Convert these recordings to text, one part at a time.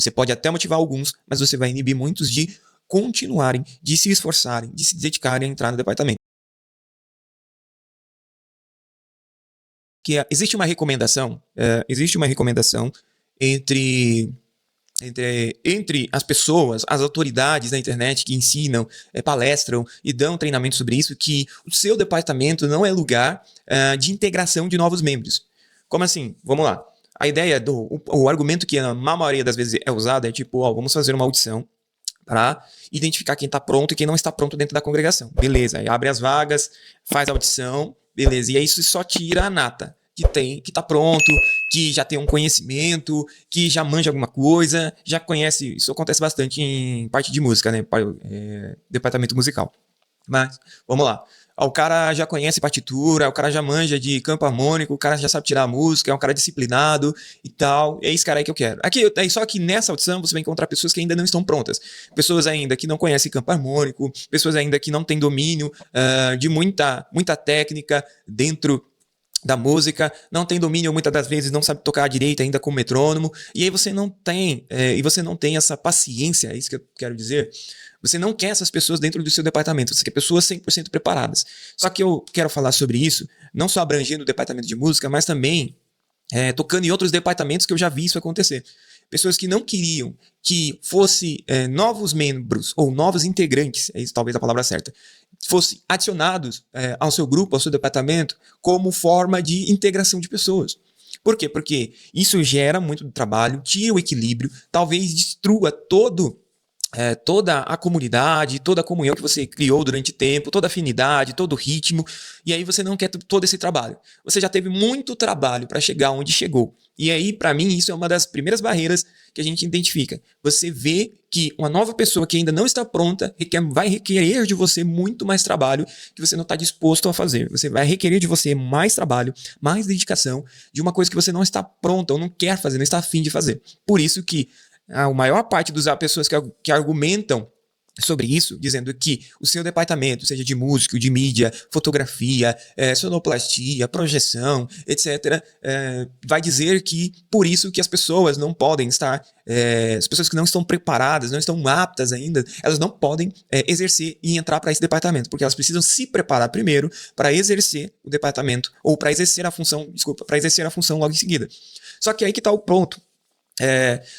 Você pode até motivar alguns, mas você vai inibir muitos de continuarem, de se esforçarem, de se dedicarem a entrar no departamento. Existe uma recomendação entre as pessoas, as autoridades da internet que ensinam, palestram e dão treinamento sobre isso, que o seu departamento não é lugar de integração de novos membros. Como assim? Vamos lá. A ideia o argumento que na maioria das vezes é usado é tipo, vamos fazer uma audição para identificar quem está pronto e quem não está pronto dentro da congregação. Beleza, aí abre as vagas, faz a audição, beleza, e aí isso só tira a nata que está pronto, que já tem um conhecimento, que já manja alguma coisa, já conhece. Isso acontece bastante em parte de música, né? Departamento musical. Mas, vamos lá. O cara já conhece partitura, o cara já manja de campo harmônico, o cara já sabe tirar a música, é um cara disciplinado e tal. É esse cara aí que eu quero. Só que nessa audição você vai encontrar pessoas que ainda não estão prontas. Pessoas ainda que não conhecem campo harmônico, pessoas ainda que não têm domínio de muita técnica dentro da música, não tem domínio muitas das vezes, não sabe tocar direito ainda com o metrônomo, e aí você não tem essa paciência, é isso que eu quero dizer. Você não quer essas pessoas dentro do seu departamento, você quer pessoas 100% preparadas. Só que eu quero falar sobre isso, não só abrangendo o departamento de música, mas também tocando em outros departamentos que eu já vi isso acontecer. Pessoas que não queriam que fosse novos membros ou novos integrantes, é isso talvez a palavra certa, fossem adicionados ao seu grupo, ao seu departamento, como forma de integração de pessoas. Por quê? Porque isso gera muito trabalho, tira o equilíbrio, talvez destrua toda a comunidade, toda a comunhão que você criou durante tempo, toda a afinidade, todo o ritmo, e aí você não quer todo esse trabalho. Você já teve muito trabalho para chegar onde chegou. E aí, para mim, isso é uma das primeiras barreiras que a gente identifica. Você vê que uma nova pessoa que ainda não está pronta vai requerer de você muito mais trabalho que você não está disposto a fazer. Você vai requerer de você mais trabalho, mais dedicação de uma coisa que você não está pronta ou não quer fazer, não está afim de fazer. Por isso que a maior parte das pessoas que argumentam sobre isso, dizendo que o seu departamento, seja de músico, de mídia, fotografia, sonoplastia, projeção, etc., vai dizer que por isso que as pessoas não podem estar, as pessoas que não estão preparadas, não estão aptas ainda, elas não podem exercer e entrar para esse departamento, porque elas precisam se preparar primeiro para exercer o departamento, ou para exercer a função logo em seguida. Só que aí que está o ponto.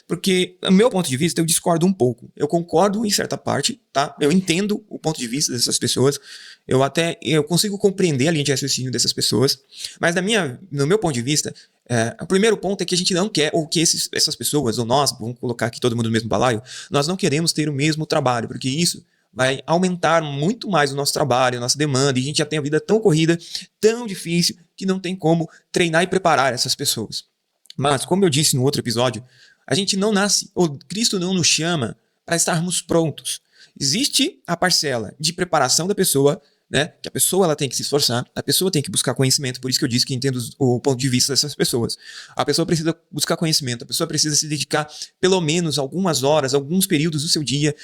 Porque, do meu ponto de vista, eu discordo um pouco. Eu concordo em certa parte, tá? Eu entendo o ponto de vista dessas pessoas. Eu consigo compreender a linha de raciocínio dessas pessoas. Mas, no meu ponto de vista, o primeiro ponto é que a gente não quer, ou que essas pessoas, ou nós, vamos colocar aqui todo mundo no mesmo balaio, nós não queremos ter o mesmo trabalho, porque isso vai aumentar muito mais o nosso trabalho, a nossa demanda, e a gente já tem a vida tão corrida, tão difícil, que não tem como treinar e preparar essas pessoas. Mas, como eu disse no outro episódio, a gente não nasce, ou Cristo não nos chama para estarmos prontos. Existe a parcela de preparação da pessoa, né? Que a pessoa ela tem que se esforçar, a pessoa tem que buscar conhecimento, por isso que eu disse que entendo o ponto de vista dessas pessoas. A pessoa precisa buscar conhecimento, a pessoa precisa se dedicar pelo menos algumas horas, alguns períodos do seu dia,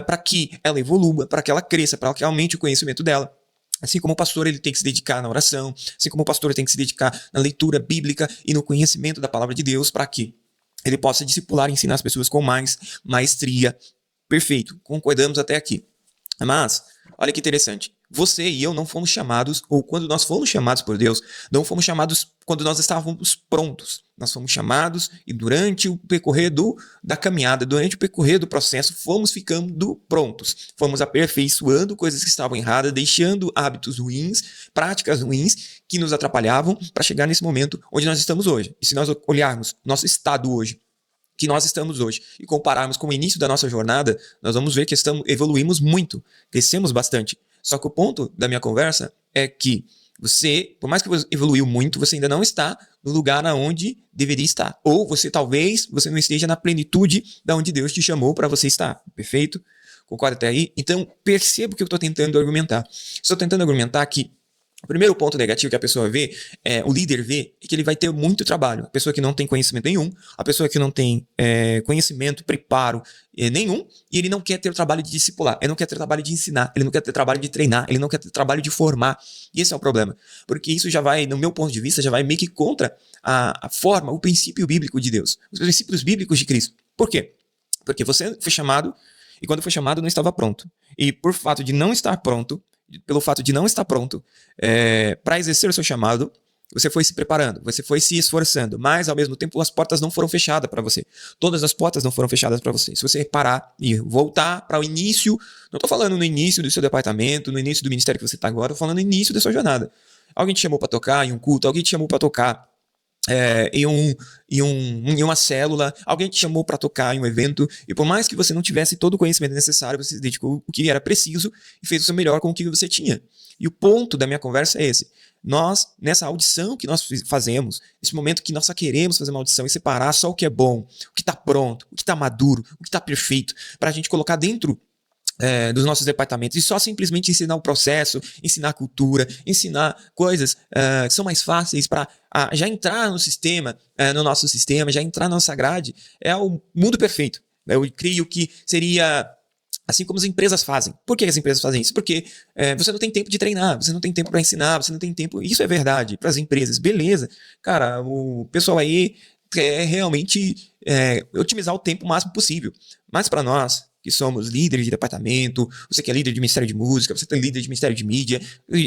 para que ela evolua, para que ela cresça, para que aumente o conhecimento dela. Assim como o pastor ele tem que se dedicar na oração, assim como o pastor tem que se dedicar na leitura bíblica e no conhecimento da palavra de Deus, para que ele possa discipular e ensinar as pessoas com mais maestria. Perfeito, concordamos até aqui. Mas, olha que interessante. Você e eu não fomos chamados, ou quando nós fomos chamados por Deus, não fomos chamados quando nós estávamos prontos. Nós fomos chamados e durante o percorrer da caminhada, durante o percorrer do processo, fomos ficando prontos. Fomos aperfeiçoando coisas que estavam erradas, deixando hábitos ruins, práticas ruins que nos atrapalhavam para chegar nesse momento onde nós estamos hoje. E se nós olharmos nosso estado hoje, que nós estamos hoje, e compararmos com o início da nossa jornada, nós vamos ver que evoluímos muito, crescemos bastante. Só que o ponto da minha conversa é que você, por mais que você evoluiu muito, você ainda não está no lugar aonde deveria estar. Ou talvez você não esteja na plenitude da onde Deus te chamou para você estar. Perfeito? Concorda até aí? Então, perceba o que eu estou tentando argumentar. Estou tentando argumentar que o primeiro ponto negativo que a pessoa vê, o líder vê, é que ele vai ter muito trabalho. A pessoa que não tem conhecimento nenhum, a pessoa que não tem conhecimento, preparo nenhum, e ele não quer ter o trabalho de discipular, ele não quer ter trabalho de ensinar, ele não quer ter trabalho de treinar, ele não quer ter trabalho de formar. E esse é o problema. Porque isso já vai, no meu ponto de vista, já vai meio que contra a forma, o princípio bíblico de Deus, os princípios bíblicos de Cristo. Por quê? Porque você foi chamado e quando foi chamado não estava pronto. E por fato de não estar pronto, pelo fato de não estar pronto para exercer o seu chamado, você foi se preparando, você foi se esforçando, mas ao mesmo tempo as portas não foram fechadas para você. Todas as portas não foram fechadas para você. Se você reparar e voltar para o início, não estou falando no início do seu departamento, no início do ministério que você está agora, estou falando no início da sua jornada. Alguém te chamou para tocar em um culto, alguém te chamou para tocar em uma célula, alguém te chamou para tocar em um evento, e por mais que você não tivesse todo o conhecimento necessário, você se dedicou o que era preciso e fez o seu melhor com o que você tinha. E o ponto da minha conversa é esse. Nós, nessa audição que nós fazemos, nesse momento que nós só queremos fazer uma audição e separar só o que é bom, o que está pronto, o que está maduro, o que está perfeito, para a gente colocar dentro dos nossos departamentos e só simplesmente ensinar o processo, ensinar a cultura, ensinar coisas que são mais fáceis para já entrar no sistema, no nosso sistema, já entrar na nossa grade, é o mundo perfeito. Eu creio que seria assim como as empresas fazem. Por que as empresas fazem isso? Porque você não tem tempo de treinar, você não tem tempo para ensinar, você não tem tempo. Isso é verdade para as empresas, beleza. Cara, o pessoal aí quer realmente otimizar o tempo o máximo possível. Mas para nós, que somos líderes de departamento, você que é líder de ministério de música, você é líder de ministério de mídia,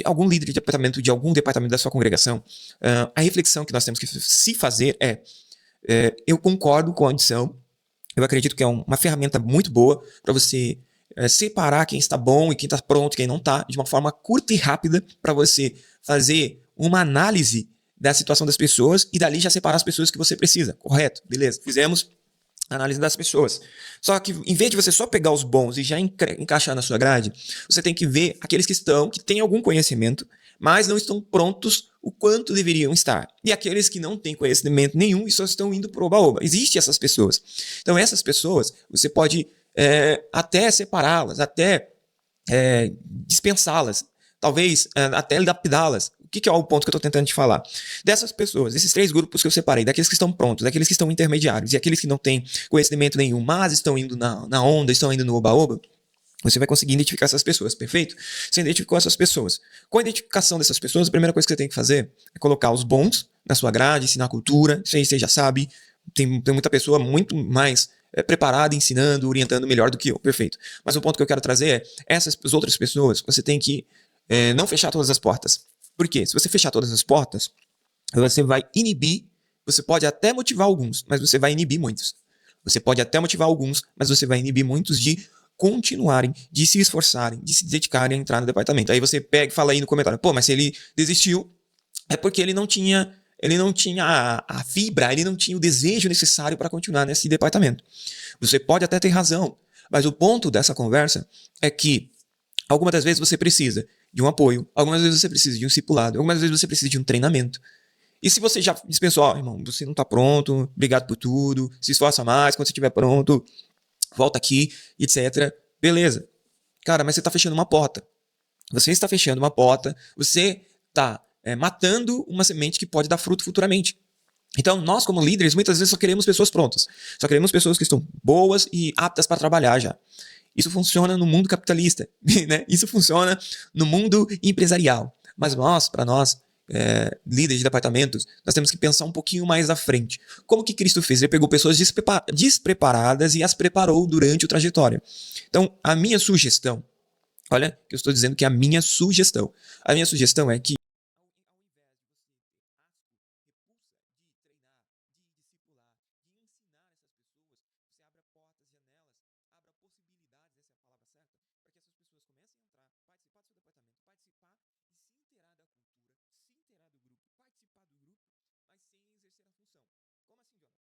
algum líder de algum departamento da sua congregação, a reflexão que nós temos que se fazer eu concordo com a audição, eu acredito que é uma ferramenta muito boa para você separar quem está bom e quem está pronto, quem não está, de uma forma curta e rápida, para você fazer uma análise da situação das pessoas e dali já separar as pessoas que você precisa. Correto? Beleza. Fizemos análise das pessoas. Só que em vez de você só pegar os bons e já encaixar na sua grade, você tem que ver aqueles que têm algum conhecimento, mas não estão prontos o quanto deveriam estar. E aqueles que não têm conhecimento nenhum e só estão indo pro oba-oba. Existem essas pessoas. Então essas pessoas, você pode até separá-las, até dispensá-las, talvez até lapidá-las. O que é o ponto que eu estou tentando te falar? Dessas pessoas, esses 3 grupos que eu separei, daqueles que estão prontos, daqueles que estão intermediários e aqueles que não têm conhecimento nenhum, mas estão indo na onda, estão indo no oba-oba, você vai conseguir identificar essas pessoas, perfeito? Você identificou essas pessoas. Com a identificação dessas pessoas, a primeira coisa que você tem que fazer é colocar os bons na sua grade, ensinar a cultura, isso aí você já sabe, tem muita pessoa muito mais preparada, ensinando, orientando melhor do que eu, perfeito. Mas o ponto que eu quero trazer essas outras pessoas, você tem que não fechar todas as portas. Por quê? Se você fechar todas as portas, você vai inibir, você pode até motivar alguns, mas você vai inibir muitos. Você pode até motivar alguns, mas você vai inibir muitos de continuarem, de se esforçarem, de se dedicarem a entrar no departamento. Aí você pega e fala aí no comentário, pô, mas se ele desistiu, é porque ele não tinha a fibra, ele não tinha o desejo necessário para continuar nesse departamento. Você pode até ter razão, mas o ponto dessa conversa é que algumas das vezes você precisa de um apoio, algumas vezes você precisa de um discipulado, algumas vezes você precisa de um treinamento. E se você já dispensou, irmão, você não está pronto, obrigado por tudo, se esforça mais, quando você estiver pronto, volta aqui, etc. Beleza. Cara, mas você está fechando uma porta. Você está fechando uma porta, você está matando uma semente que pode dar fruto futuramente. Então, nós como líderes, muitas vezes só queremos pessoas prontas. Só queremos pessoas que estão boas e aptas para trabalhar já. Isso funciona no mundo capitalista, né? Isso funciona no mundo empresarial. Mas para nós, líderes de departamentos, nós temos que pensar um pouquinho mais à frente. Como que Cristo fez? Ele pegou pessoas despreparadas e as preparou durante a trajetória. Então, a minha sugestão, olha, que eu estou dizendo que é a minha sugestão é que